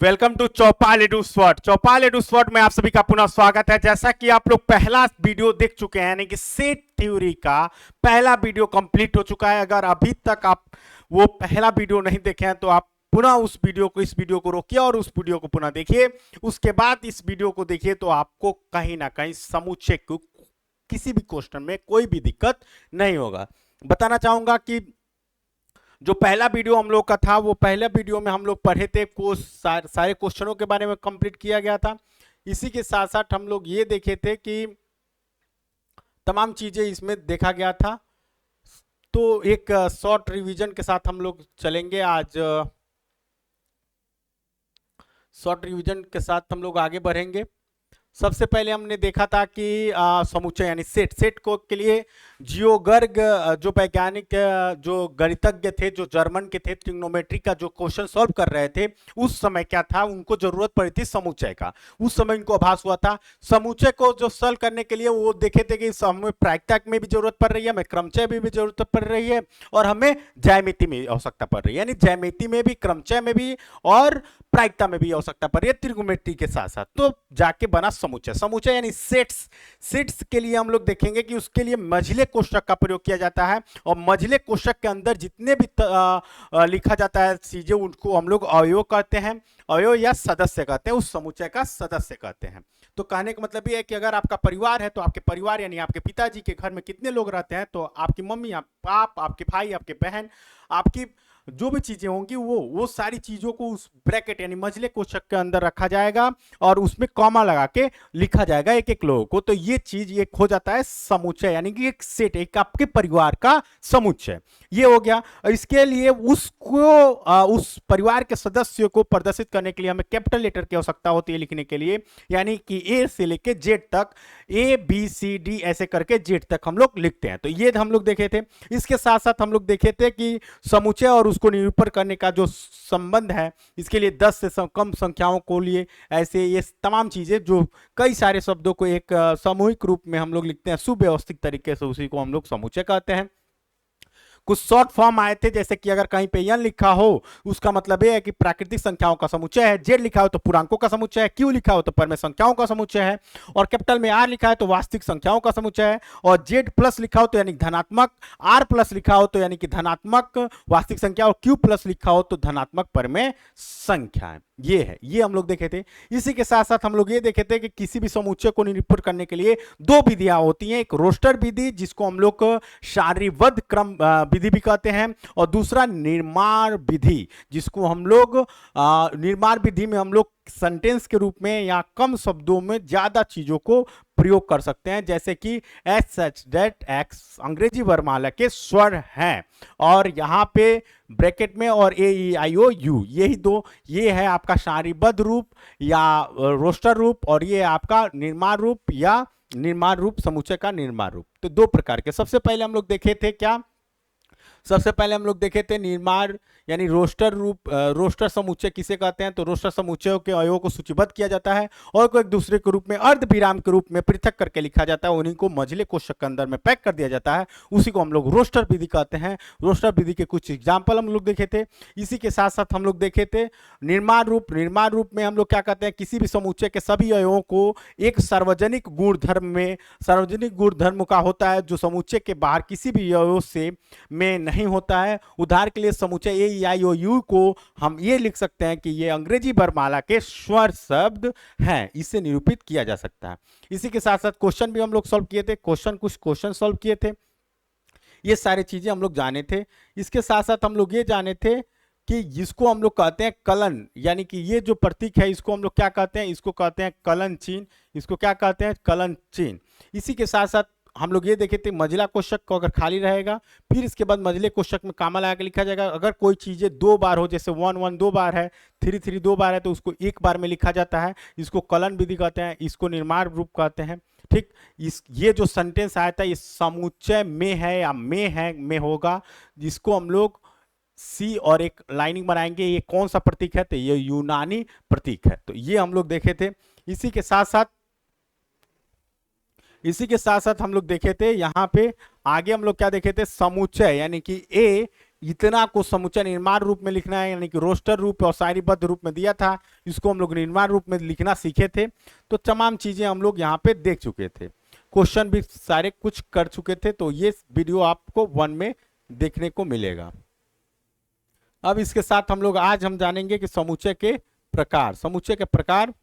Welcome to Chaupal Edu Swot. Chaupal Edu Swot में आप सभी का पुनः स्वागत है। जैसा कि आप लोग पहला वीडियो देख चुके हैं, यानी कि सेट थ्योरी का पहला वीडियो कंप्लीट हो चुका है। अगर अभी तक आप वो पहला वीडियो नहीं देखे हैं तो आप पुनः इस वीडियो को रोकिए और उस वीडियो को पुनः देखिए। उसके बाद इस वीडियो को देखिए तो आपको कहीं ना कहीं समूचे को किसी भी क्वेश्चन में कोई भी दिक्कत नहीं होगा। बताना चाहूंगा कि जो पहला वीडियो हम लोग का था, वो पहले वीडियो में हम लोग पढ़े थे सारे क्वेश्चनों के बारे में कंप्लीट किया गया था। इसी के साथ साथ हम लोग ये देखे थे कि तमाम चीजें इसमें देखा गया था। तो एक शॉर्ट रिवीजन के साथ हम लोग चलेंगे। आज शॉर्ट रिवीजन के साथ हम लोग आगे बढ़ेंगे। सबसे पहले हमने देखा था कि समुच्चय यानी सेट को के लिए जियोगर्ग जो वैज्ञानिक जो गणितज्ञ थे, जो जर्मन के थे, ट्रिग्नोमेट्री का जो क्वेश्चन सॉल्व कर रहे थे, उस समय क्या था, उनको जरूरत पड़ी थी समुच्चय का। उस समय इनको आभास हुआ था समुच्चय को जो सॉल्व करने के लिए वो देखे थे कि हमें प्रायिकता में भी जरूरत पड़ रही है, हमें क्रमचय में भी जरूरत पड़ रही है और हमें ज्यामिति में आवश्यकता पड़ रही है। यानी ज्यामिति में भी, क्रमचय में भी और प्रायिकता में भी आवश्यकता पड़ रही है त्रिगोnoमेट्री के साथ साथ। तो जाके बना समुच्चय यानी सेट्स के लिए हम लोग देखेंगे कि उसके लिए मझले कोष्ठक का प्रयोग किया जाता है और मझले कोष्ठक के अंदर जितने भी लिखा जाता है चीजें, उनको हम लोग अवयव कहते हैं, अवयव या सदस्य कहते हैं, उस समुच्चय का सदस्य कहते हैं। तो कहने का मतलब ये है कि अगर आपका परिवार है तो आपके परिवार यानी आपके पिताजी के घर में कितने लोग रहते हैं, तो आपकी मम्मी, आप, आपके भाई, आपके बहन, आपकी जो भी चीजें होंगी वो सारी चीजों को उस ब्रैकेट यानी मझले कोष्ठक के अंदर रखा जाएगा और उसमें कॉमा लगा के लिखा जाएगा एक एक लोगों को। तो ये चीज एक हो जाता है समुच्चय, यानी कि एक सेट, एक आपके परिवार का समुच्चय। ये हो गया। इसके लिए उस परिवार के सदस्यों को प्रदर्शित करने के लिए हमें कैपिटल लेटर की आवश्यकता होती है लिखने के लिए, यानी कि ए से लेके जेड तक, ए बी सी डी ऐसे करके जेड तक हम लोग लिखते हैं। तो ये हम लोग देखे थे। इसके साथ साथ हम लोग देखे थे कि समुच्चय और उसको निरूपण करने का जो संबंध है, इसके लिए 10 से कम संख्याओं को लिए ऐसे ये तमाम चीजें, जो कई सारे शब्दों को एक सामूहिक रूप में हम लोग लिखते हैं सुव्यवस्थित तरीके से, उसी को हम लोग समुच्चय कहते हैं। कुछ शॉर्ट फॉर्म आए थे, जैसे कि अगर कहीं पे एन लिखा हो उसका मतलब यह है कि प्राकृतिक संख्याओं का समुच्चय है, जेड लिखा हो तो पूर्णांकों का समुच्चय है, क्यू लिखा हो तो परमेय संख्याओं का समुच्चय है, और कैपिटल में आर लिखा है तो वास्तविक संख्याओं का समुच्चय है, और जेड प्लस लिखा हो तो यानी धनात्मक, आर प्लस लिखा हो तो यानी कि धनात्मक वास्तविक संख्या, और क्यू प्लस लिखा हो तो धनात्मक परमेय संख्या है। ये है, ये हम लोग देखे थे। इसी के साथ साथ हम लोग ये देखे थे कि किसी भी समुच्चय को निरूपित करने के लिए दो विधियां होती हैं, एक रोस्टर विधि जिसको हम लोग सारणीबद्ध क्रम विधि भी कहते हैं, और दूसरा निर्माण विधि जिसको हम लोग निर्माण विधि में हम लोग सेंटेंस के रूप में या कम शब्दों में ज्यादा चीजों को प्रयोग कर सकते हैं, जैसे कि एच सच दैट एक्स अंग्रेजी वर्णमाला के स्वर हैं, और यहाँ पे ब्रैकेट में और ए ई आई ओ यू, यही दो, ये है आपका सारणीबद्ध रूप या रोस्टर रूप, और ये आपका निर्माण रूप या निर्माण रूप, समुच्चय का निर्माण रूप। तो दो प्रकार के। सबसे पहले हम लोग देखे थे क्या, सबसे पहले हम लोग देखे थे निर्माण यानी रोस्टर रूप। रोस्टर समुच्चय किसे कहते हैं, तो रोस्टर समुच्चयों के अवयवों को सूचीबद्ध किया जाता है और को एक दूसरे के रूप में अर्धविराम के रूप में पृथक करके लिखा जाता है, उन्हीं को मझले कोष्ठक के अंदर में पैक कर दिया जाता है, उसी को हम लोग रोस्टर विधि कहते हैं। रोस्टर विधि के कुछ एग्जाम्पल हम लोग देखे थे। इसी के साथ साथ हम लोग देखे थे निर्माण रूप। निर्माण रूप में हम लोग क्या कहते हैं, किसी भी समुच्चय के सभी अवयवों को एक सार्वजनिक गुणधर्म में, सार्वजनिक गुणधर्म का होता है जो समुच्चय के बाहर किसी भी अवयव से में नहीं होता है। उदाहरण के लिए समुच्चय ए ई आई ओ यू को हम ये लिख सकते हैं कि ये अंग्रेजी वर्णमाला के स्वर शब्द हैं, इसे निरूपित किया जा सकता है। इसी के साथ साथ क्वेश्चन भी हम लोग सॉल्व किए थे, कुछ क्वेश्चन सॉल्व किए थे, ये सारी चीजें हम लोग जाने थे। इसके साथ साथ हम लोग ये जाने थे कि जिसको हम लोग कहते हैं कलन, यानी कि ये जो प्रतीक है इसको हम लोग क्या कहते हैं, इसको कहते हैं कलन चिन्ह, इसको क्या कहते हैं, कलन चिन्ह। इसी के साथ साथ हम लोग ये देखे थे मझला कोष्ठक को अगर खाली रहेगा, फिर इसके बाद मझले कोष्ठक में कामा लगा के लिखा जाएगा। अगर कोई चीजें दो बार हो, जैसे 1 1 दो बार है, 3 3 दो बार है, तो उसको एक बार में लिखा जाता है, इसको कलन विधि कहते हैं, इसको निर्माण रूप कहते हैं। ठीक, ये जो सेंटेंस आया था ये समुच्चय में है या में है, में होगा, जिसको हम लोग सी और एक लाइनिंग बनाएंगे। ये कौन सा प्रतीक है, तो ये यूनानी प्रतीक है। तो ये हम लोग देखे थे। इसी के साथ साथ हम लोग देखे थे यहाँ पे आगे हम लोग क्या देखे थे, समुच्चय यानी कि ए इतना को समुच्चय निर्माण रूप में लिखना है, यानी कि रोस्टर रूप और सारणीबद्ध रूप में दिया था, इसको हम लोग निर्माण रूप में लिखना सीखे थे। तो तमाम चीजें हम लोग यहाँ पे देख चुके थे, क्वेश्चन भी सारे कुछ कर चुके थे, तो ये वीडियो आपको 1 में देखने को मिलेगा। अब इसके साथ हम लोग आज हम जानेंगे कि समुच्चय के प्रकार, समुच्चय के प्रकार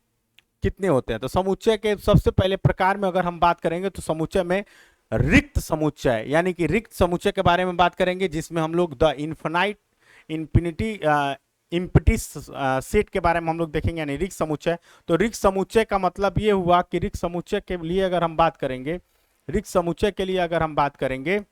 कितने होते हैं। तो समुच्चय के सबसे पहले प्रकार में अगर हम बात करेंगे तो समुच्चय में रिक्त समुच्चय, यानी कि रिक्त समुच्चय के बारे में बात करेंगे, जिसमें हम लोग द इन्फिनिटी इम्पटीस सेट के बारे में हम लोग देखेंगे, यानी रिक्त समुच्चय। तो रिक्त समुच्चय का मतलब ये हुआ कि रिक्त समुच्चय के लिए अगर हम बात करेंगे, रिक्त समुच्चय के लिए अगर हम बात करेंगे,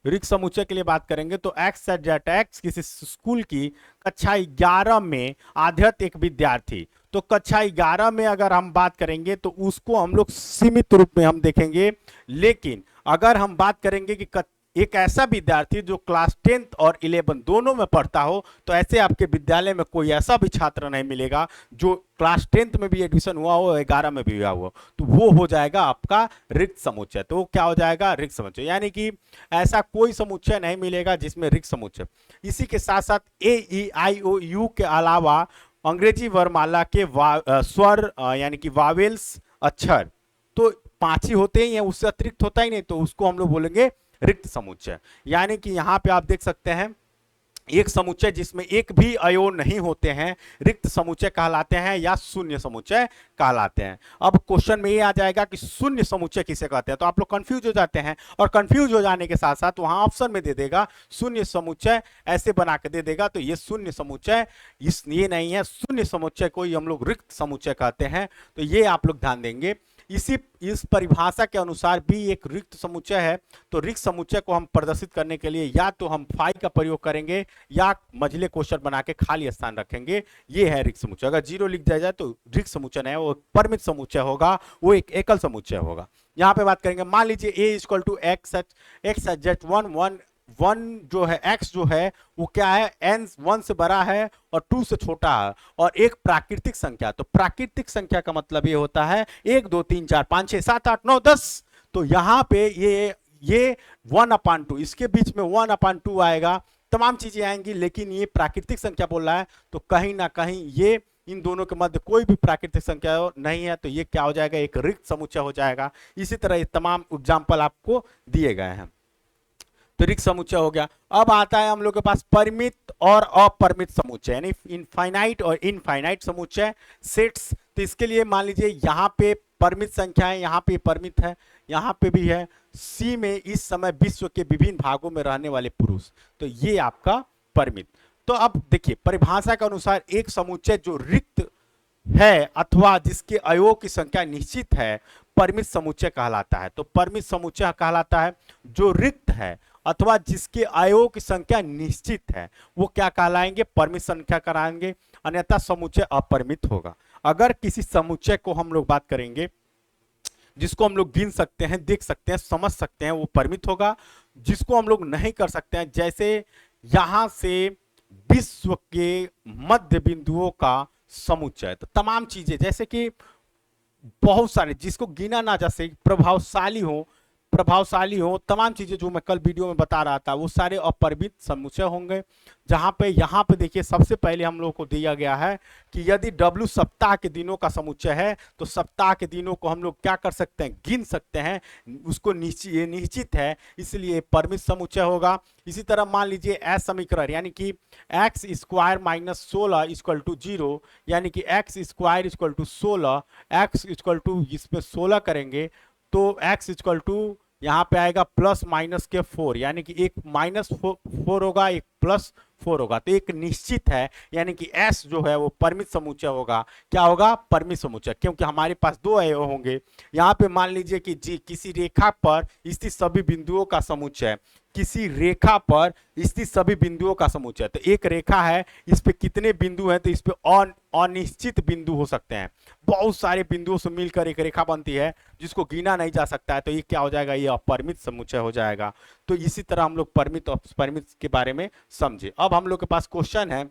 रिक्त समुच्चय के लिए बात करेंगे तो एक्स एट एक्स किसी स्कूल की कक्षा 11 में आध्यत एक विद्यार्थी। तो कक्षा 11 में अगर हम बात करेंगे तो उसको हम लोग सीमित रूप में हम देखेंगे, लेकिन अगर हम बात करेंगे कि एक ऐसा विद्यार्थी जो क्लास 10th और 11 दोनों में पढ़ता हो, तो ऐसे आपके विद्यालय में कोई ऐसा भी छात्र नहीं मिलेगा जो क्लास 10th में भी एडमिशन हुआ हो, 11 में भी हुआ हो, तो वो हो जाएगा आपका रिक्त समुच्चय। तो क्या हो जाएगा? रिक्त समुच्चय, यानी कि ऐसा कोई समुच्चय नहीं मिलेगा जिसमें रिक्त समुच्चय। इसी के साथ साथ ए ई आई ओ यू के अलावा अंग्रेजी वर्णमाला के स्वर यानी कि वावेल्स अक्षर तो 5 ही होते हैं, या उससे अतिरिक्त होता ही नहीं, तो उसको हम लोग बोलेंगे रिक्त समुच्चय। यानी कि यहां पे आप देख सकते हैं एक समुच्चय जिसमें एक भी अयोन नहीं होते हैं रिक्त समुच्चय कहलाते हैं या शून्य समुच्चय कहलाते हैं। अब क्वेश्चन में ये आ जाएगा कि शून्य समुच्चय किसे कहते हैं, तो आप लोग कंफ्यूज हो जाते हैं, और कंफ्यूज हो जाने के साथ साथ वहां ऑप्शन में दे देगा शून्य समुच्चय, ऐसे बना के दे देगा, तो ये शून्य समुच्चय ये नहीं है। शून्य समुच्चय को ही हम लोग रिक्त समुच्चय कहते हैं, तो ये आप लोग ध्यान देंगे। इस परिभाषा के अनुसार भी एक रिक्त समुच्चय है। तो रिक्त समुच्चय को हम प्रदर्शित करने के लिए या तो हम फाई का प्रयोग करेंगे या मझले क्वेश्चन बना के खाली स्थान रखेंगे, ये है रिक्त समुच्चय। अगर 0 लिख दिया जाए तो रिक्त समुच्चय नहीं है, वो परिमित समुच्चय होगा, वो एक एकल समुच्चय होगा। यहाँ पे बात करेंगे, मान लीजिए a equal to x at 1 जो है x जो है वो क्या है, n 1 से बड़ा है और 2 से छोटा है, और एक प्राकृतिक संख्या। तो प्राकृतिक संख्या का मतलब ये होता है 1 2 3 4 5 6 7 8 9 10। तो यहाँ पे ये 1/2, इसके बीच में 1/2 आएगा, तमाम चीजें आएंगी, लेकिन ये प्राकृतिक संख्या बोल रहा है, तो कहीं ना कहीं ये इन दोनों के मध्य कोई भी प्राकृतिक संख्या नहीं है, तो ये क्या हो जाएगा, एक रिक्त समुच्चय हो जाएगा। इसी तरह ये तमाम एग्जाम्पल आपको दिए गए हैं, तो रिक्त समुच्चय हो गया। अब आता है हम लोग के पास परिमित और अपरिमित समुच्चय, यानी इनफाइनाइट और इनफाइनाइट समुच्चय सेट्स। तो इसके लिए मान लीजिए यहाँ पे परिमित संख्या है, यहाँ पे परिमित है, यहाँ पे भी है। सी में इस समय विश्व के विभिन्न भागों में रहने वाले पुरुष, तो ये आपका परिमित। तो अब देखिए परिभाषा के अनुसार एक समुच्चय जो रिक्त है अथवा जिसके अवयवों की संख्या निश्चित है, परिमित समुच्चय कहलाता है। तो परिमित समुच्चय कहलाता है जो रिक्त है अथवा जिसके अवयवों की संख्या निश्चित है, वो क्या कहलाएंगे, परिमित संख्या कराएंगे, अन्यथा समुच्चय अपरिमित होगा। अगर किसी समुच्चय को हम लोग बात करेंगे जिसको हम लोग गिन सकते हैं, देख सकते हैं, समझ सकते हैं, वो परिमित होगा। जिसको हम लोग नहीं कर सकते हैं, जैसे यहां से विश्व के मध्य बिंदुओं का समुच्चय, तो तमाम चीजें जैसे कि बहुत सारे जिसको गिना ना जा सके, प्रभावशाली हो, तमाम चीजें जो मैं कल वीडियो में बता रहा था, वो सारे अपरिमित समुच्चय होंगे। जहां पे यहाँ पे देखिए सबसे पहले हम लोग को दिया गया है कि यदि W सप्ताह के दिनों का समुच्चय है, तो सप्ताह के दिनों को हम लोग क्या कर सकते हैं, गिन सकते हैं, उसको निश्चित है, इसलिए परिमित समुच्चय होगा। इसी तरह मान लीजिए एस समीकरण, यानी कि x square minus 16 equal to 0, यानी कि x square equal to 16, x equal to इस पे 16 करेंगे तो x इक्वल टू यहाँ पे आएगा प्लस माइनस के 4, यानी कि एक -4 होगा, एक +4 होगा, तो एक निश्चित है, यानी कि s जो है वो परिमित समुच्चय होगा। क्या होगा, परिमित समुच्चय, क्योंकि हमारे पास 2 अवयव होंगे। यहाँ पे मान लीजिए कि जी किसी रेखा पर स्थित सभी बिंदुओं का समुच्चय, किसी रेखा पर स्थित सभी बिंदुओं का समुच्चय, तो एक रेखा है, इस पे कितने बिंदु हैं, तो इस पे अनिश्चित बिंदु हो सकते हैं, बहुत सारे बिंदुओं से मिलकर एक रेखा बनती है जिसको गिना नहीं जा सकता है, तो ये क्या हो जाएगा, ये अपरिमित समुच्चय हो जाएगा। तो इसी तरह हम लोग परिमित और परिमित के बारे में समझे। अब हम लोग के पास क्वेश्चन है,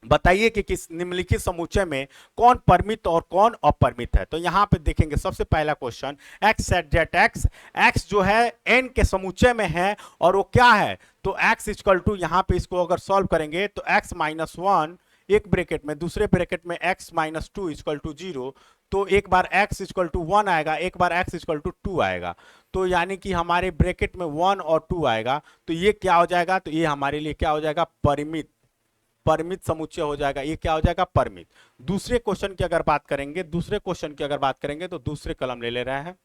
बताइए कि किस निम्नलिखित समुच्चय में कौन परिमित और कौन अपरिमित है। तो यहां पे देखेंगे सबसे पहला question, x set jet x, x जो है एन के समुच्चय में है और वो क्या है, तो एक्स इक्वल टू, यहां पे इसको अगर सॉल्व करेंगे तो एक्स माइनस वन एक ब्रैकेट में, दूसरे ब्रैकेट में x minus two equal to zero, तो एक बार x इक्वल टू वन आएगा, एक बार x इक्वल टू टू आएगा, तो यानी कि हमारे ब्रैकेट में वन और टू आएगा, तो ये क्या हो जाएगा, तो ये हमारे लिए क्या हो जाएगा, परिमित, परिमित समुच्चय हो जाएगा, ये क्या हो जाएगा, परिमित। दूसरे क्वेश्चन की अगर बात करेंगे, दूसरे क्वेश्चन की अगर बात करेंगे तो दूसरे कलम ले रहे हैं,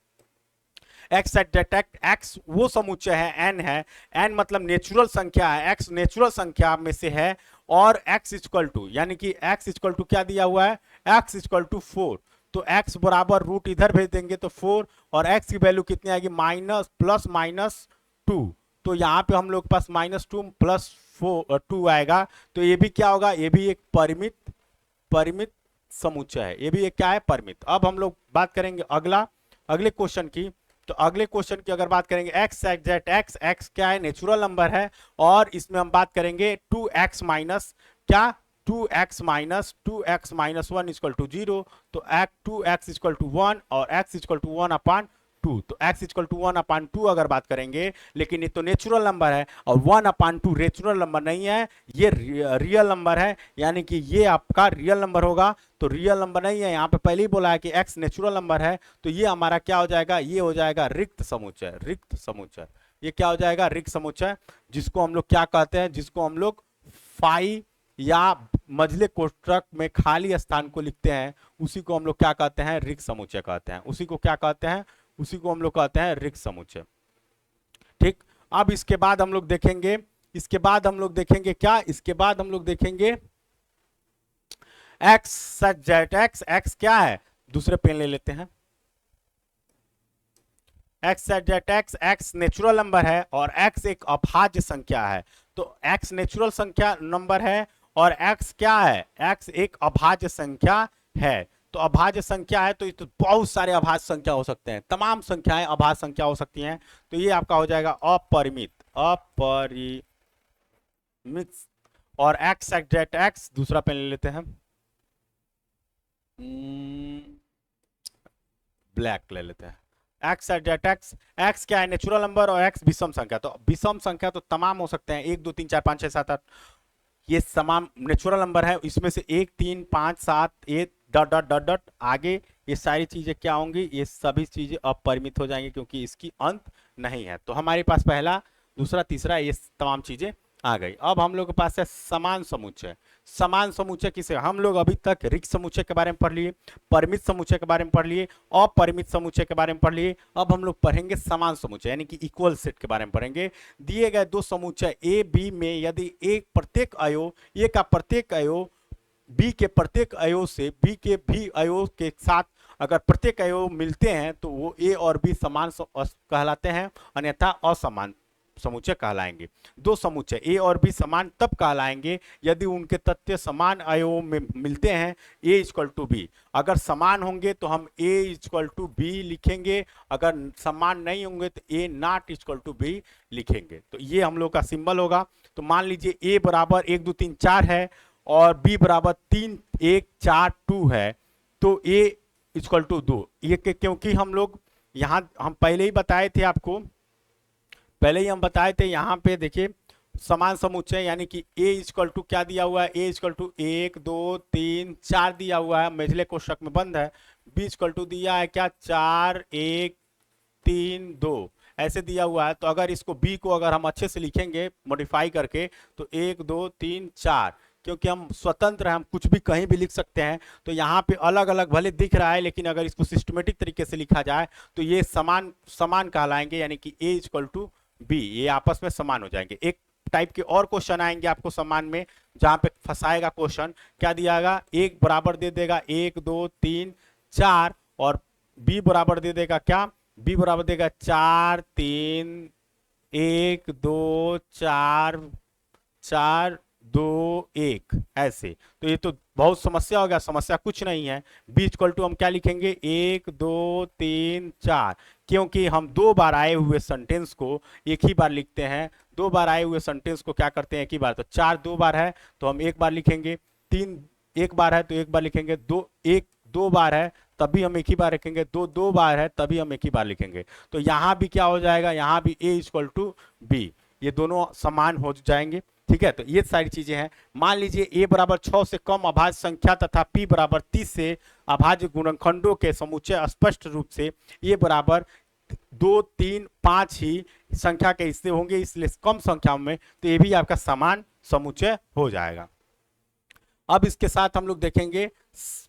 एक्स एट एक्स वो समुच्चय है, एन है, एन मतलब नेचुरल संख्या है, एक्स नेचुरल संख्या में से है, और एक्स इक्वल टू, यानी कि एक्स इक्वल टू क्या दिया हुआ है, एक्स इक्वल टू 4, तो x बराबर रूट इधर भेज देंगे तो 4, और x की वैल्यू कितनी आएगी, माइनस प्लस माइनस 2, तो यहाँ पे हम लोग के पास माइनस 2 प्लस 2 आएगा, तो ये भी क्या होगा, ये भी एक परिमित, परिमित समुच्चय है, ये भी एक क्या है, परिमित। अब हम लोग बात करेंगे अगले क्वेश्चन की, तो अगले क्वेश्चन की अगर बात करेंगे, एक्स एग्जैक्ट एक्स, एक्स क्या है, नेचुरल नंबर है, और इसमें हम बात करेंगे 2x माइनस क्या, 2x माइनस 1 इक्वल टू 0, तो 2x इक्वल टू 1 और x इक्वल टू 1 अपान 2, तो x इक्वल टू 1 अपान 2 अगर बात करेंगे, लेकिन ये तो नेचुरल नंबर है और 1 अपान 2 नेचुरल नंबर नहीं है, ये रियल नंबर है, यानी कि ये आपका रियल नंबर होगा, तो रियल नंबर नहीं है, यहाँ पे पहले ही बोला है कि x नेचुरल नंबर है, तो ये हमारा क्या हो जाएगा, ये हो जाएगा रिक्त समुच्चय, रिक्त समुच्चय, ये क्या हो जाएगा, रिक्त समुच्चय, जिसको हम लोग क्या कहते हैं, जिसको हम लोग फाई या मझले कोष्ठक में खाली स्थान को लिखते हैं, उसी को हम लोग क्या कहते हैं, रिक्त समुच्चय कहते हैं, उसी को क्या कहते हैं, उसी को हम लोग कहते हैं रिक्त समुच्चय। ठीक, अब इसके बाद हम लोग देखेंगे, इसके बाद हम लोग देखेंगे क्या, इसके बाद हम लोग देखेंगे एक्स सच जेट एक्स, एक्स क्या है, दूसरे पेन ले लेते हैं, x set jet x, x natural number है और एक्स एक अभाज्य संख्या है, तो एक्स नेचुरल संख्या नंबर है और x क्या है, x एक अभाज्य संख्या है, तो अभाज्य संख्या है, तो ये तो बहुत सारे अभाज्य संख्या हो सकते हैं, तमाम संख्याएं अभाज्य संख्या हो सकती हैं, तो ये आपका हो जाएगा अपरिमित, अपरिमित, और x एग्जैक्ट x, दूसरा पेन ले लेते हैं, ब्लैक ले लेते हैं, एक्स एग्जैक्ट एक्स, एक्स क्या है, नेचुरल नंबर, और एक्स विषम संख्या, तो विषम संख्या तो तमाम हो सकते हैं, 1 2 3 4 5 6 7 8, ये समान नेचुरल नंबर है, इसमें से 1 3 5 7 1 डॉट डॉट डॉट डॉट आगे ये सारी चीजें क्या होंगी, ये सभी चीजें अपरिमित हो जाएंगी क्योंकि इसकी अंत नहीं है, तो हमारे पास पहला दूसरा तीसरा ये तमाम चीजें आ गई। अब हम लोग के पास है समान समुच्चय। समान समुच्चय किसे, हम लोग अभी तक रिक्त समुच्चय के बारे में पढ़ लिए, परिमित समुच्चय के बारे में पढ़ लिए, अपरिमित समुच्चय के बारे में पढ़ लिए, अब हम लोग पढ़ेंगे समान समुच्चय यानी कि इक्वल सेट के बारे में पढ़ेंगे। दिए गए दो समुच्चय ए बी में यदि एक प्रत्येक अवयव, ए का प्रत्येक अवयव बी के प्रत्येक अवयव से बी के भी अवयव के साथ अगर प्रत्येक अवयव मिलते हैं तो वो ए और बी समान कहलाते हैं, अन्यथा असमान समुच्चय कहलाएंगे। दो समुच्चय ए और बी समान तब कहलाएंगे यदि उनके तथ्य समान अवयवों में मिलते हैं, ए इक्वल टू बी। अगर समान होंगे तो हम ए इक्वल टू बी लिखेंगे, अगर समान नहीं होंगे तो ए नॉट इक्वल टू बी लिखेंगे। तो ये हम लोग का सिंबल होगा। तो मान लीजिए ए बराबर 1 2 3 4 है और बी बराबर 3 1 4 2 है, तो ए इक्वल टू 2। ये क्योंकि हम लोग यहाँ हम पहले ही बताए थे आपको, पहले ही हम बताए थे यहाँ पे देखिए समान समुच्चय यानी कि a इक्वल टू क्या दिया हुआ है, a इक्वल टू 1 2 3 4 दिया हुआ है, मेझले कोष्ठक में बंद है। b इक्वल टू दिया है क्या 4 1 3 2 ऐसे दिया हुआ है। तो अगर इसको b को अगर हम अच्छे से लिखेंगे मॉडिफाई करके तो 1 2 3 4, क्योंकि हम स्वतंत्र हैं, हम कुछ भी कहीं भी लिख सकते हैं। तो यहाँ पे अलग अलग भले दिख रहा है लेकिन अगर इसको सिस्टमेटिक तरीके से लिखा जाए तो ये समान समान कहलाएंगे यानी कि a इक्वल टू बी, ये आपस में समान हो जाएंगे। एक टाइप के और क्वेश्चन आएंगे आपको समान में जहां पे फंसाएगा क्वेश्चन, क्या दियागा, एक बराबर दे देगा 1 2 3 4 और बी बराबर दे देगा क्या, बी बराबर देगा 4 3 1 2 4 4 2 1 ऐसे। तो ये तो बहुत समस्या हो गया, समस्या कुछ नहीं है। बी इक्वल टू हम क्या लिखेंगे 1 2 3 4, क्योंकि हम दो बार आए हुए सेंटेंस को एक ही बार लिखते हैं, दो बार आए हुए सेंटेंस को क्या करते हैं एक ही बार। तो 4 दो बार है तो हम एक बार लिखेंगे, तीन एक बार है तो एक बार लिखेंगे, दो एक दो बार है तभी हम एक ही बार लिखेंगे, दो दो बार है तभी हम एक ही बार लिखेंगे। तो यहां भी क्या हो जाएगा, यहां भी a इक्वल टू बी, ये दोनों समान हो जाएंगे। ठीक है, तो ये सारी चीजें हैं। मान लीजिए a बराबर 6 से कम अभाज्य संख्या तथा p बराबर 30 से अभाज्य गुणनखंडों के समुच्चय स्पष्ट रूप से a बराबर 2 3 5 ही संख्या के हिस्से होंगे, इसलिए कम संख्याओं में, तो ये भी आपका समान समुच्चय हो जाएगा। अब इसके साथ हम लोग देखेंगे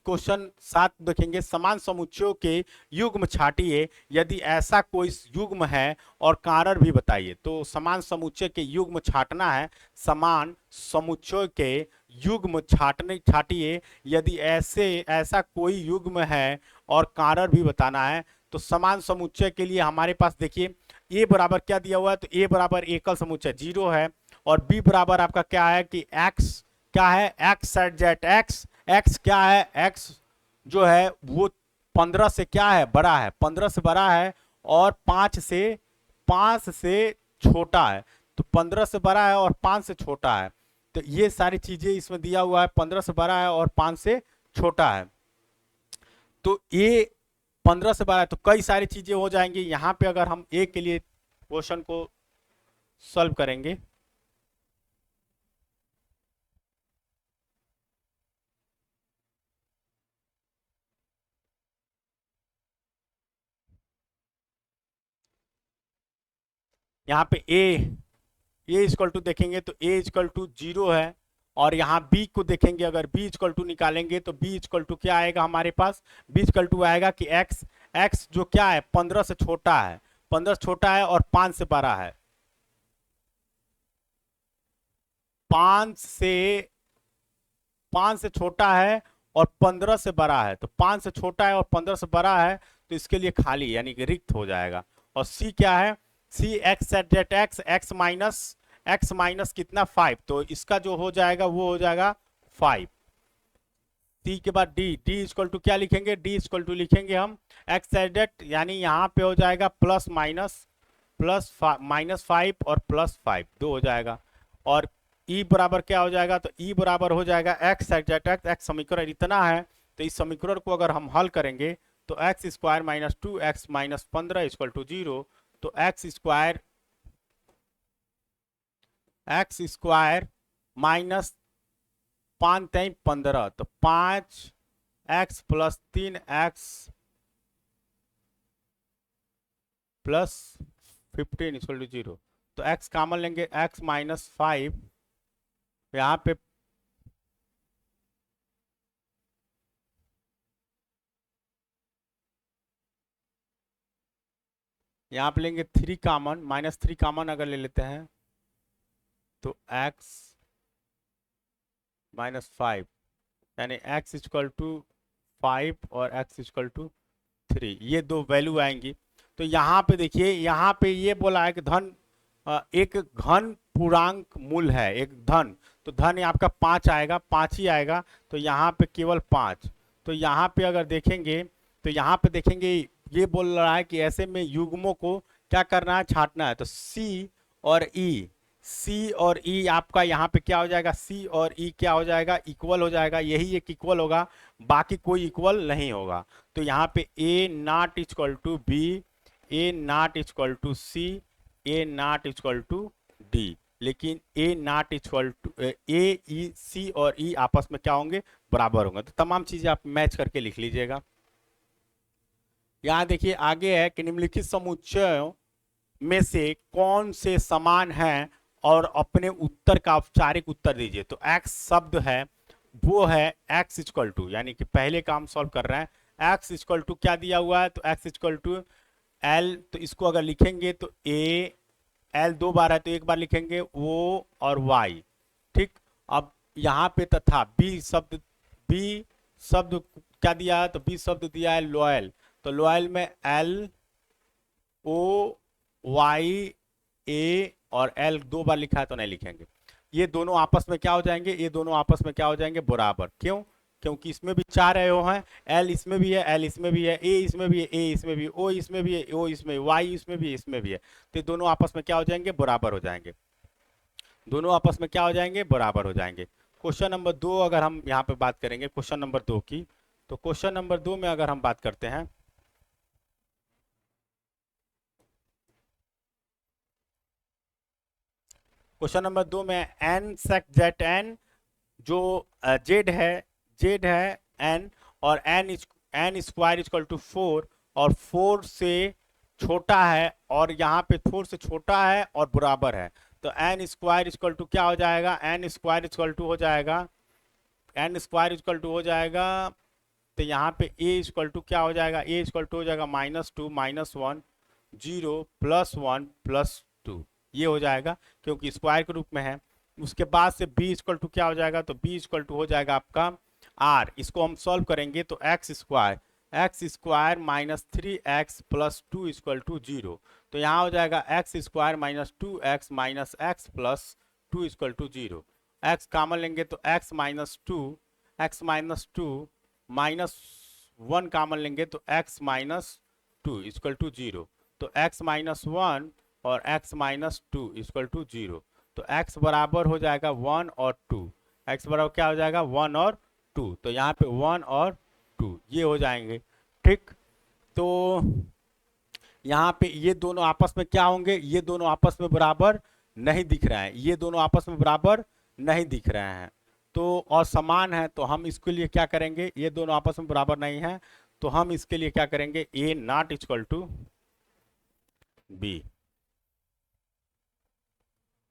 क्वेश्चन 7 देखेंगे, समान समुच्चयों के युग्म छाटिए यदि ऐसा कोई युग्म है और कारण भी बताइए। तो समान समुच्चय के युग्म छाटना है, समान समुच्चयों के युग्म छाटिए यदि ऐसा कोई युग्म है और कारण भी बताना है। तो समान समुच्चय के लिए हमारे पास देखिए a बराबर क्या दिया हुआ है, तो a बराबर एकल समुच्चय 0 है, और b बराबर आपका क्या है कि x क्या है, x सेट जेट x क्या है, x जो है वो 15 से क्या है, बड़ा है, 15 से बड़ा है, और 5 से छोटा है। तो 15 से बड़ा है और 5 से छोटा है, तो ये सारी चीजें इसमें दिया हुआ है, 15 से बड़ा है और 5 से छोटा है। तो ये 15 से 12 तो कई सारी चीजें हो जाएंगी। यहां पे अगर हम a के लिए क्वेश्चन को सॉल्व करेंगे, यहाँ पे a इक्वल टू देखेंगे तो a इक्वल टू 0 है, और यहाँ b को देखेंगे, अगर b इक्वल टू निकालेंगे तो b इक्वल टू क्या आएगा हमारे पास, b इक्वल टू आएगा कि x जो क्या है 15 से छोटा है, 15 से छोटा है और 5 से बड़ा है, 5 से छोटा है और 15 से बड़ा है। तो 5 से छोटा है और 15 से बड़ा है, तो इसके लिए खाली यानी कि रिक्त हो जाएगा। और c क्या है, c x set jet x minus कितना 5, तो इसका जो हो जाएगा वो हो जाएगा 5। c के बाद d इक्वल टू क्या लिखेंगे, d इक्वल टू लिखेंगे हम x सेट जेट, यानी यहाँ पे हो जाएगा प्लस माइनस 5 और प्लस 5 दो हो जाएगा। और e बराबर क्या हो जाएगा, तो e बराबर हो जाएगा x सेट जेट x समीकरण इतना है, तो इस समीकरण को अगर हम हल करेंगे तो x square minus 2x minus 15 equal to 0, तो x स्क्वायर माइनस 5 3 15, तो 5x plus 3x plus 15 equal to 0। तो x कॉमन लेंगे, x माइनस 5, यहाँ पे लेंगे 3 कॉमन, माइनस 3 कॉमन अगर ले लेते हैं तो x माइनस 5, यानी x इक्वल टू 5 और x इक्वल टू 3, ये दो वैल्यू आएंगी। तो यहाँ पे देखिए, यहाँ पे ये बोला है कि एक घन पूर्णांक मूल है, एक धन, तो धन आपका 5 आएगा, 5 ही आएगा, तो यहाँ पे केवल 5। तो यहाँ पे अगर देखेंगे तो यहाँ पे देखेंगे ये बोल रहा है कि ऐसे में युग्मों को क्या करना है, छांटना है। तो C और E आपका यहाँ पे क्या हो जाएगा, C और E क्या हो जाएगा, इक्वल हो जाएगा, यही एक इक्वल होगा, बाकी कोई इक्वल नहीं होगा। तो यहाँ पे A not equal to B, A not equal to C, A not equal to D, लेकिन A not equal to A, E, C और E आपस में क्या होंगे, बराबर होंगे। तो तमाम चीजें आप मैच करके लिख लीजिएगा। यहाँ देखिए आगे है कि निम्नलिखित समुच्चयों में से कौन से समान हैं और अपने उत्तर का औपचारिक उत्तर दीजिए। तो x शब्द है वो है x इक्वल टू, यानी कि पहले का हम सॉल्व कर रहे हैं, x इक्वल टू क्या दिया हुआ है, तो x इक्वल टू l, तो इसको अगर लिखेंगे तो a, l दो बार है तो एक बार लिखेंगे o और y। ठीक, अब यहाँ पे तथा b शब्द क्या दिया है, तो b शब्द दिया है लॉयल, तो लॉयल में l o y a और l दो बार लिखा है तो नहीं लिखेंगे। ये दोनों आपस में क्या हो जाएंगे, ये दोनों आपस में क्या हो जाएंगे, बराबर। क्यों, क्योंकि इसमें भी 4 एरो हैं, l इसमें भी है, l इसमें भी है, a इसमें भी है, a इसमें भी है, o इसमें भी है, o इसमें, y इसमें भी है, इसमें भी है, तो ये दोनों आपस में क्या हो जाएंगे, बराबर हो जाएंगे, दोनों आपस में क्या हो जाएंगे, बराबर हो जाएंगे। क्वेश्चन नंबर 2 अगर हम यहाँ पे बात करेंगे क्वेश्चन नंबर 2 की, तो क्वेश्चन नंबर 2 में अगर हम बात करते हैं, क्वेश्चन नंबर 2 में एन सेक जेट एन, जो जेड है, जेड है एन, और एन स्क्वायर इक्वल टू 4, और 4 से छोटा है, और यहाँ पे 4 से छोटा है और बराबर है, तो एन स्क्वायर इक्वल टू क्या हो जाएगा, एन स्क्वायर इक्वल टू हो जाएगा, एन स्क्वायर इक्वल टू हो जाएगा, तो यहाँ पे ए इक्वल टू क्या हो जाएगा, ए इक्वल टू हो जाएगा -2 -1 0 +1 +2, ये हो जाएगा क्योंकि स्क्वायर के रूप में है। उसके बाद से b इक्वल टू क्या हो जाएगा, तो b इक्वल टू हो जाएगा आपका r, इसको हम सॉल्व करेंगे तो x square -3x + 2 equal to 0, तो यहाँ हो जाएगा x square -2x -x + 2 equal to 0, x common लेंगे तो x -2 -1 कॉमन लेंगे तो x -2 इक्वल टू 0, तो x -1 और x -2 इक्वल टू 0, तो x बराबर हो जाएगा 1 और 2, x बराबर क्या हो जाएगा 1 और 2, तो यहाँ पे 1 और 2 ये हो जाएंगे। ठीक, तो यहाँ पे ये दोनों आपस में क्या होंगे, ये दोनों आपस में बराबर नहीं दिख रहे हैं, ये दोनों आपस में बराबर नहीं दिख रहे हैं, तो और समान है, तो हम इसके लिए क्या करेंगे, ये दोनों आपस में बराबर नहीं है, तो हम इसके लिए क्या करेंगे, a not equal to b।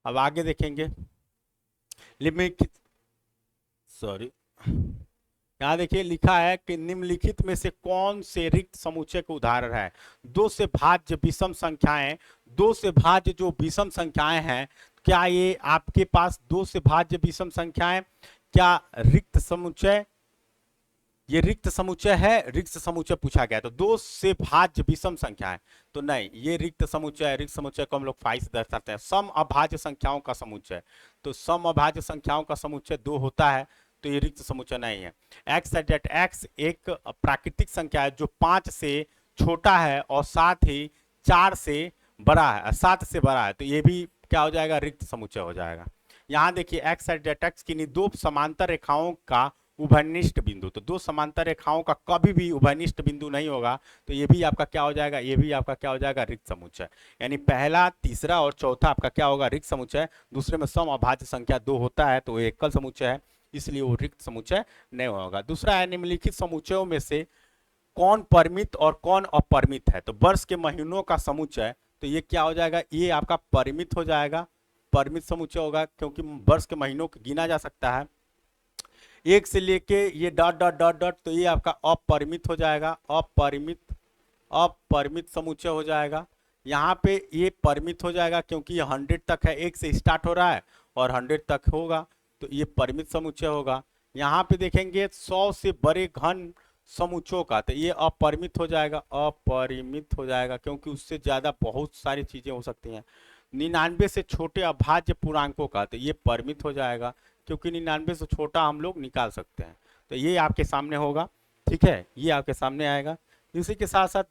अब आगे देखेंगे लिमिट, सॉरी, यहाँ देखिए लिखा है कि निम्नलिखित में से कौन से रिक्त समुच्चय के उदाहरण है, दो से भाज्य विषम संख्याएं, दो से भाज्य जो विषम संख्याएं हैं, क्या ये आपके पास दो से भाज्य विषम संख्याएं क्या रिक्त समुच्चय, ये रिक्त समुच्चय है, रिक्त समुच्चय पूछा गया, तो दो से भाज्य विषम संख्याएं, तो नहीं ये रिक्त समुच्चय है, रिक्त समुच्चय को हम लोग फाई से दर्शाते हैं। सम अभाज्य संख्याओं का समुच्चय, तो सम अभाज्य संख्याओं का समुच्चय 2 होता है, तो ये रिक्त समुच्चय नहीं है। एक्स एट एक्स एक प्राकृतिक संख्या है जो 5 से छोटा है और साथ ही 4 से बड़ा है, 7 से बड़ा है, तो ये भी क्या हो जाएगा, रिक्त समुच्चय हो जाएगा। यहाँ देखिए एक्स एट एक्स की दो समांतर रेखाओं का उभयनिष्ठ बिंदु, तो दो समांतर रेखाओं का कभी भी उभयनिष्ठ बिंदु नहीं होगा, तो ये भी आपका क्या हो जाएगा, ये भी आपका क्या हो जाएगा, रिक्त समुच्चय। यानी पहला, तीसरा और चौथा आपका क्या होगा, रिक्त समुच्चय। दूसरे में सम अभाज्य संख्या 2 होता है, तो एकल समुच्चय है, इसलिए वो रिक्त समुच्चय नहीं होगा। दूसरा है निम्नलिखित समुच्चयों में से कौन परिमित और कौन अपरिमित है, तो वर्ष के महीनों का समुच्चय, तो ये क्या हो जाएगा, ये आपका परिमित हो जाएगा, परिमित समुच्चय होगा, क्योंकि वर्ष के महीनों को गिना जा सकता है, एक से लेके ये डॉट डॉट डॉट डॉट, तो ये आपका अपरिमित हो जाएगा, अपरिमित समुच्चय हो जाएगा। यहाँ पे ये परिमित हो जाएगा क्योंकि ये 100 तक है, एक से स्टार्ट हो रहा है और 100 तक होगा, तो ये परिमित समुच्चय होगा। यहाँ पे देखेंगे 100 से बड़े घन समुच्चयों का, तो ये अपरिमित हो जाएगा, अपरिमित हो जाएगा क्योंकि उससे ज्यादा बहुत सारी चीजें हो सकती हैं। 99 से छोटे अभाज्य पूर्णांकों का, तो ये परिमित हो जाएगा क्योंकि 99 से छोटा हम लोग निकाल सकते हैं, तो ये आपके सामने होगा। ठीक है, ये आपके सामने आएगा। इसी के साथ साथ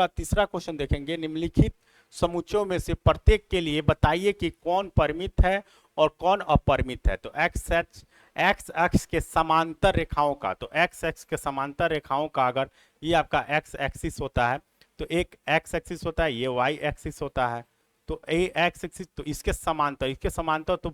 तीसरा क्वेश्चन देखेंगे, निम्नलिखित समुच्चयों में से प्रत्येक के लिए बताइए कि कौन परिमित है और कौन अपरिमित है। तो एक्स एक्स के समांतर रेखाओं का, तो एक्स एक्स के समांतर रेखाओं का अगर ये आपका एक्स एक्सिस होता है, तो एक एक्स एक्सिस होता है, ये वाई एक्सिस होता है, तो ए एक्स एक्सिस, तो इसके समांतर तो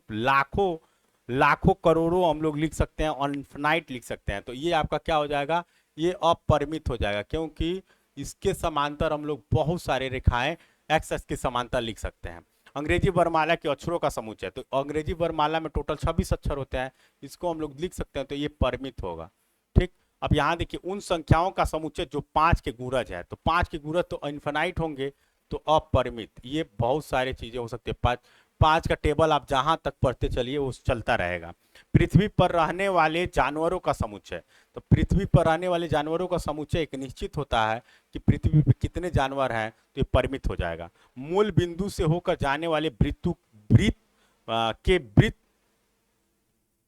लाखों करोड़ों हम लोग लिख सकते हैं, इनफिनाइट लिख सकते हैं, तो ये आपका क्या हो जाएगा, ये अपरिमित हो जाएगा क्योंकि इसके समांतर हम लोग बहुत सारे रेखाएं एक्स एक्स के समांतर लिख सकते हैं। अंग्रेजी वर्णमाला के अक्षरों का समुच्चय, तो अंग्रेजी वर्णमाला में टोटल 26 अक्षर होते हैं, इसको हम लोग लिख सकते हैं, तो ये परिमित होगा। ठीक, अब यहाँ देखिए उन संख्याओं का समुच्चय जो 5 के गुणज है, तो 5 के गुणज तो इनफिनाइट होंगे, तो अपरिमित, ये बहुत सारी चीजें हो सकती है। 5 का टेबल आप जहां तक पढ़ते चलिए वो चलता रहेगा। पृथ्वी पर रहने वाले जानवरों का समुच्चय, तो पृथ्वी पर रहने वाले जानवरों का समुच्चय एक निश्चित होता है कि पृथ्वी पर कितने जानवर हैं, तो ये परिमित हो जाएगा। मूल बिंदु से होकर जाने वाले वृत्त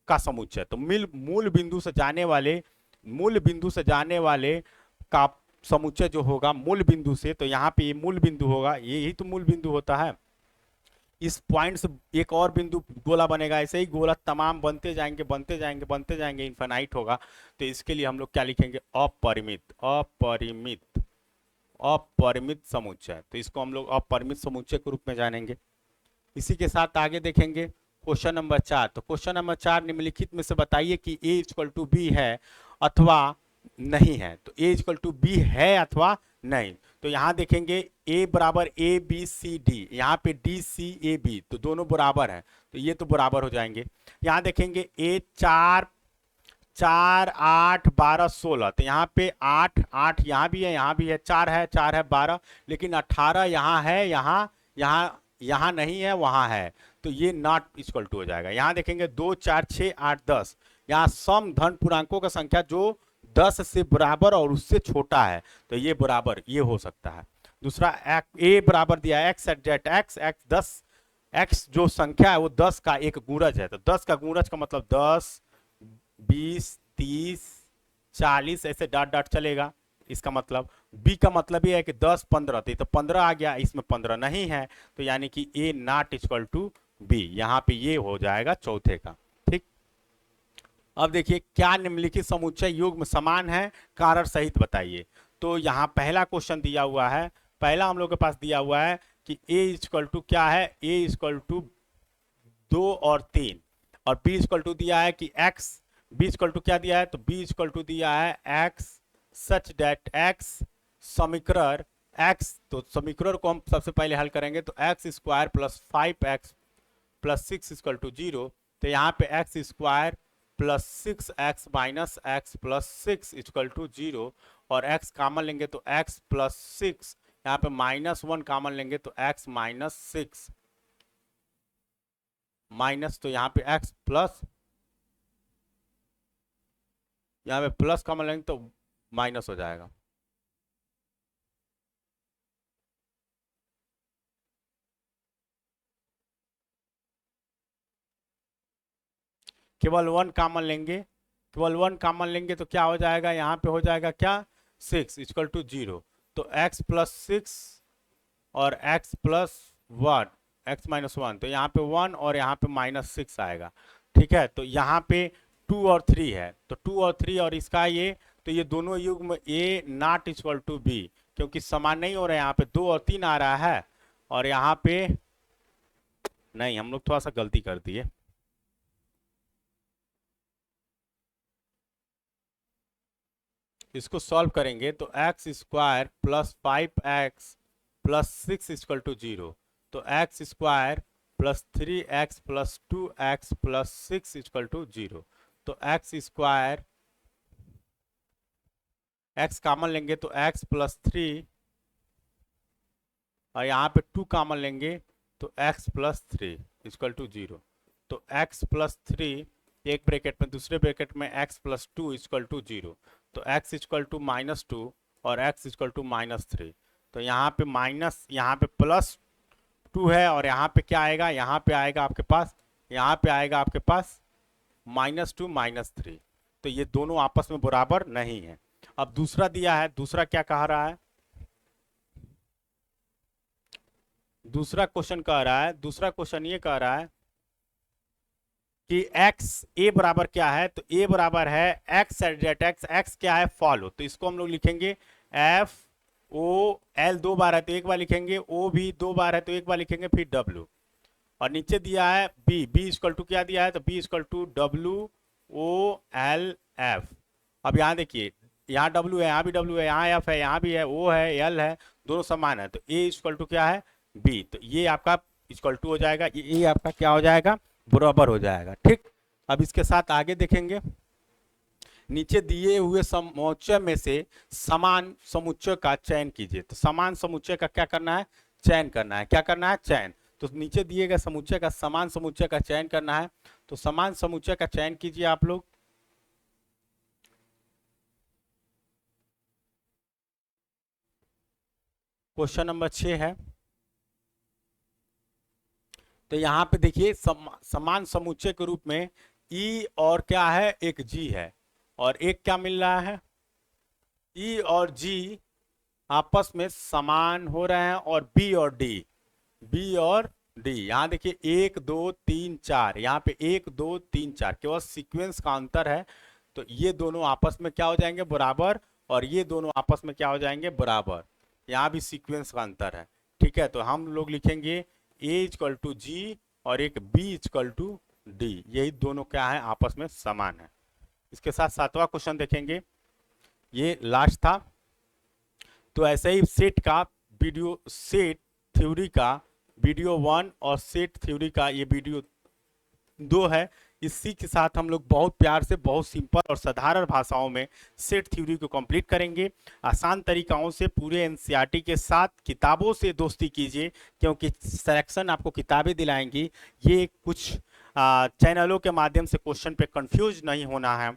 का समुच्चय, तो मूल बिंदु से जाने वाले का समुच्चय जो होगा मूल बिंदु से, तो यहाँ पे ये मूल बिंदु होगा, यही तो मूल बिंदु होता है, इस पॉइंट से एक और बिंदु गोला बनेगा, ऐसे ही गोला तमाम बनते जाएंगे बनते जाएंगे बनते जाएंगे, इनफाइनाइट होगा। तो इसके लिए हम लोग क्या लिखेंगे, अपरिमित अपरिमित अपरिमित समुच्चय। तो इसको हम लोग अपरिमित समुच्चय के रूप में जानेंगे। इसी के साथ आगे देखेंगे क्वेश्चन नंबर 4। तो क्वेश्चन नंबर 4, निम्नलिखित में से बताइए कि ए इक्वल टू बी है अथवा नहीं है। तो ए इक्वल टू बी है अथवा नहीं। तो यहाँ देखेंगे ए बराबर ए बी सी डी, यहाँ पे डी सी ए बी, तो दोनों बराबर है, तो ये तो बराबर हो जाएंगे। यहाँ देखेंगे ए 4 4 8 12 16, तो यहाँ पे 8 8 यहाँ भी है, यहाँ भी है, 4 है 4 है 12, लेकिन 18 यहाँ है, यहाँ नहीं है, वहाँ है, तो ये नॉट इक्वल टू हो जाएगा। यहाँ देखेंगे 2 4 6 8 10, यहाँ सम धन पूर्णांकों का संख्या जो 10 से बराबर और उससे छोटा है, तो ये बराबर ये हो सकता है। दूसरा ए बराबर दिया है x at x x 10, x जो संख्या है वो 10 का एक गुणज है, तो 10 का गुणज का मतलब 10 20 30 40 ऐसे डॉट डॉट चलेगा। इसका मतलब बी का मतलब ये है कि 10 15, तो 15 आ गया, इसमें 15 नहीं है, तो यानी कि ए नॉट इक्वल टू बी, यहाँ पे ये हो जाएगा चौथे का। ठीक, अब देखिए क्या निम्नलिखित समुच्चय युग्म समान है, कारण सहित बताइए। तो यहाँ पहला क्वेश्चन दिया हुआ है, पहला हम लोग के पास दिया हुआ है कि ए इक्वल टू क्या है, ए इक्वल टू 2 और 3, और बी इक्वल टू दिया है कि एक्स, बी इक्वल टू क्या दिया है, तो बी इक्वल टू दिया है एक्स सच डेट एक्स समीकरण एक्स, तो समीकरण को हम सबसे पहले हल करेंगे, तो x square plus 5x plus 6 equal to 0, तो यहाँ पे x square plus 6x minus x plus 6 equal to 0, और x कॉमन लेंगे तो x प्लस 6, यहाँ पे -1 कॉमन लेंगे तो x माइनस 6 माइनस, तो यहाँ पे x प्लस, यहाँ पे प्लस कॉमन लेंगे तो माइनस हो जाएगा। केवल 1 कॉमन लेंगे, केवल 1 कॉमन लेंगे तो क्या हो जाएगा, यहाँ पे हो जाएगा क्या 6 इक्वल टू 0, तो x प्लस 6 और x प्लस 1 x माइनस 1, तो यहाँ पे 1 और यहाँ पे -6 आएगा। ठीक है, तो यहाँ पे 2 और 3 है, तो 2 और 3 और इसका ये, तो ये दोनों युग्म a not equal to b, क्योंकि समान नहीं हो रहा है, यहाँ पे 2 और 3 आ रहा है, और यहाँ पे नहीं, हम लोग थोड़ा सा गलती कर दिए। इसको सॉल्व करेंगे तो x square plus 5x plus 6 equal to 0, तो x square plus 3x plus 2x plus 6 equal to 0, तो एक्स स्क्वायर, x कॉमन लेंगे तो x प्लस 3, और यहाँ पे 2 कॉमन लेंगे तो x प्लस 3 इक्वल टू 0, तो x प्लस 3 एक ब्रैकेट में, दूसरे ब्रैकेट में x प्लस 2 इक्वल टू 0, तो x इक्वल टू -2 और x इक्वल टू -3, तो यहाँ पे माइनस, यहाँ पे प्लस 2 है, और यहाँ पे क्या आएगा, यहाँ पे आएगा आपके पास, यहाँ पे आएगा आपके पास -2 -3, तो ये दोनों आपस में बराबर नहीं है। अब दूसरा दिया है, दूसरा क्या कह रहा है, दूसरा क्वेश्चन कह रहा है, दूसरा क्वेश्चन ये कह रहा है कि x a बराबर क्या है, तो a बराबर है x एट एक्स, x क्या है फॉलो, तो इसको हम लोग लिखेंगे f o l 2 बार है तो एक बार लिखेंगे, o भी 2 बार है तो एक बार लिखेंगे, फिर w, और नीचे दिया है b, b इक्वल टू क्या दिया है, तो b equal to w o l f। अब यहाँ देखिए, यहाँ w है, यहाँ भी w है, यहाँ f है, यहाँ भी है, o है, l है, दोनों समान है, तो a इक्वल टू क्या है b, तो ये आपका इक्वल टू हो जाएगा, ये आपका क्या हो जाएगा, बराबर हो जाएगा। ठीक, अब इसके साथ आगे देखेंगे, नीचे दिए हुए समुच्चय में से समान समुच्चय का चयन कीजिए। तो समान समुच्चय का क्या करना है, चयन करना है, क्या करना है, चयन। तो नीचे दिए गए समुच्चय का समान समुच्चय का चयन करना है, तो समान समुच्चय का चयन कीजिए आप लोग। क्वेश्चन नंबर 6 है, तो यहाँ पे देखिए समान समुच्चय के रूप में E और क्या है, एक G है, और एक क्या मिल रहा है, E और G आपस में समान हो रहे हैं, और B और D, B और डी। यहाँ देखिए 1 2 3 4, यहाँ पे 1 2 3 4 केवल सीक्वेंस का अंतर है। तो ये दोनों आपस में क्या हो जाएंगे, बराबर, और ये दोनों आपस में क्या हो जाएंगे, बराबर। यहाँ भी सीक्वेंस का अंतर है। ठीक है, तो हम लोग लिखेंगे ए इजकल टू जी और एक बी इजकल टू डी, यही दोनों क्या है, आपस में समान है। इसके साथ सातवां क्वेश्चन देखेंगे, ये लास्ट था। तो ऐसे ही सेट का वीडियो, सेट थ्योरी का वीडियो 1 और सेट थ्योरी का ये वीडियो 2 है। इसी के साथ हम लोग बहुत प्यार से, बहुत सिंपल और साधारण भाषाओं में सेट थ्योरी को कंप्लीट करेंगे। आसान तरीकाओं से पूरे एनसीईआरटी के साथ किताबों से दोस्ती कीजिए, क्योंकि सिलेक्शन आपको किताबें दिलाएंगी। ये कुछ चैनलों के माध्यम से क्वेश्चन पे कंफ्यूज नहीं होना है,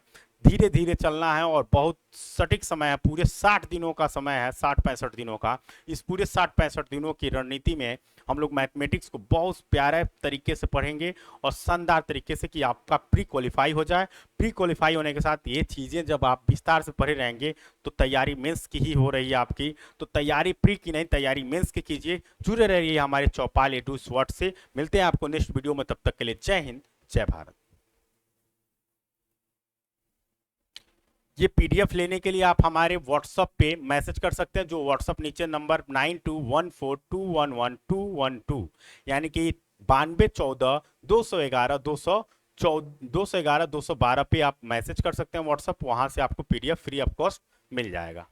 धीरे धीरे चलना है, और बहुत सटीक समय है, पूरे 60 दिनों का समय है, 60-65 दिनों का। इस पूरे 60-65 दिनों की रणनीति में हम लोग मैथमेटिक्स को बहुत प्यारे तरीके से पढ़ेंगे और शानदार तरीके से, कि आपका प्री क्वालिफाई हो जाए। प्री क्वालिफाई होने के साथ ये चीज़ें जब आप विस्तार से पढ़े रहेंगे तो तैयारी मेंस की ही हो रही है आपकी। तो तैयारी प्री की नहीं, तैयारी मेंस की कीजिए। जुड़े रहिए हमारे चौपाल ए टू स्वॉट से। मिलते हैं आपको नेक्स्ट वीडियो में, तब तक के लिए जय हिंद, जय भारत। ये पीडीएफ लेने के लिए आप हमारे व्हाट्सएप पे मैसेज कर सकते हैं, जो व्हाट्सएप नीचे नंबर 9214211212, यानी कि 9214 211 212 पे आप मैसेज कर सकते हैं व्हाट्सएप, वहां से आपको पीडीएफ फ्री ऑफ कॉस्ट मिल जाएगा।